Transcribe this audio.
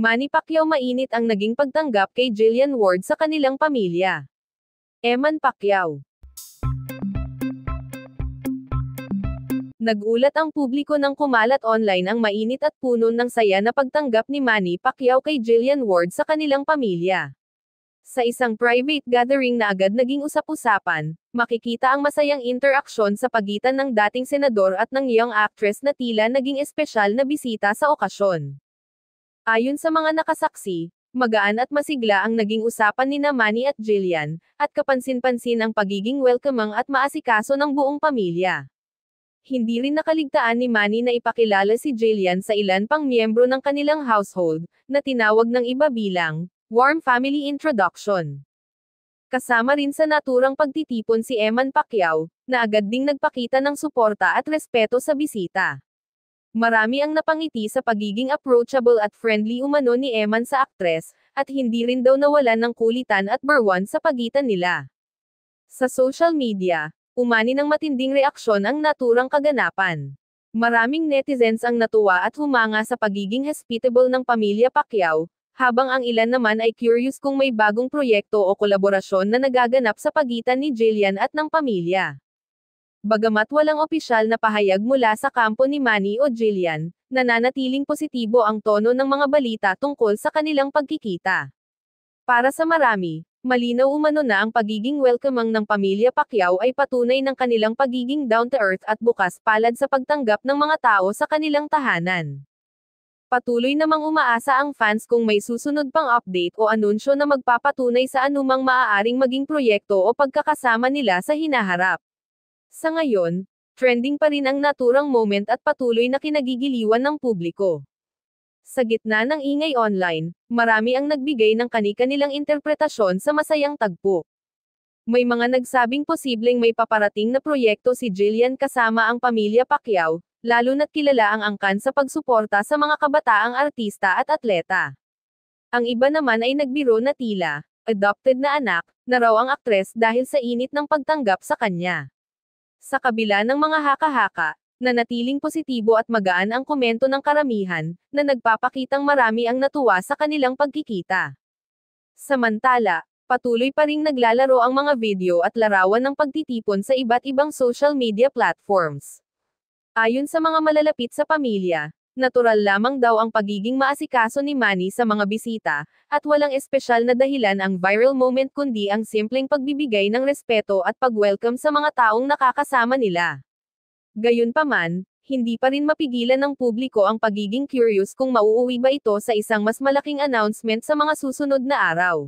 Manny Pacquiao mainit ang naging pagtanggap kay Jillian Ward sa kanilang pamilya. Eman Pacquiao. Nagulat ang publiko nang kumalat online ang mainit at puno ng saya na pagtanggap ni Manny Pacquiao kay Jillian Ward sa kanilang pamilya. Sa isang private gathering na agad naging usap-usapan, makikita ang masayang interaksyon sa pagitan ng dating senador at ng young actress na tila naging espesyal na bisita sa okasyon. Ayon sa mga nakasaksi, magaan at masigla ang naging usapan nina Manny at Jillian, at kapansin-pansin ang pagiging welcoming at maasikaso ng buong pamilya. Hindi rin nakaligtaan ni Manny na ipakilala si Jillian sa ilan pang miyembro ng kanilang household, na tinawag ng iba bilang warm family introduction. Kasama rin sa naturang pagtitipon si Eman Pacquiao, na agad ding nagpakita ng suporta at respeto sa bisita. Marami ang napangiti sa pagiging approachable at friendly umano ni Eman sa aktres, at hindi rin daw nawalan ng kulitan at berwan sa pagitan nila. Sa social media, umani ng matinding reaksyon ang naturang kaganapan. Maraming netizens ang natuwa at humanga sa pagiging hospitable ng pamilya Pacquiao, habang ang ilan naman ay curious kung may bagong proyekto o kolaborasyon na nagaganap sa pagitan ni Jillian at ng pamilya. Bagamat walang opisyal na pahayag mula sa kampo ni Manny o Jillian, nananatiling positibo ang tono ng mga balita tungkol sa kanilang pagkikita. Para sa marami, malinaw umano na ang pagiging welcoming ng pamilya Pacquiao ay patunay ng kanilang pagiging down-to-earth at bukas palad sa pagtanggap ng mga tao sa kanilang tahanan. Patuloy namang umaasa ang fans kung may susunod pang update o anunsyo na magpapatunay sa anumang maaaring maging proyekto o pagkakasama nila sa hinaharap. Sa ngayon, trending pa rin ang naturang moment at patuloy na kinagigiliwan ng publiko. Sa gitna ng ingay online, marami ang nagbigay ng kani-kanilang interpretasyon sa masayang tagpo. May mga nagsabing posibleng may paparating na proyekto si Jillian kasama ang pamilya Pacquiao, lalo na't kilala ang angkan sa pagsuporta sa mga kabataang artista at atleta. Ang iba naman ay nagbiro na tila, adopted na anak, na raw ang aktres dahil sa init ng pagtanggap sa kanya. Sa kabila ng mga haka-haka, nanatiling positibo at magaan ang komento ng karamihan, na nagpapakitang marami ang natuwa sa kanilang pagkikita. Samantala, patuloy pa ring naglalaro ang mga video at larawan ng pagtitipon sa iba't ibang social media platforms. Ayon sa mga malalapit sa pamilya, natural lamang daw ang pagiging maasikaso ni Manny sa mga bisita, at walang espesyal na dahilan ang viral moment kundi ang simpleng pagbibigay ng respeto at pag-welcome sa mga taong nakakasama nila. Gayunpaman, hindi pa rin mapigilan ng publiko ang pagiging curious kung mauuwi ba ito sa isang mas malaking announcement sa mga susunod na araw.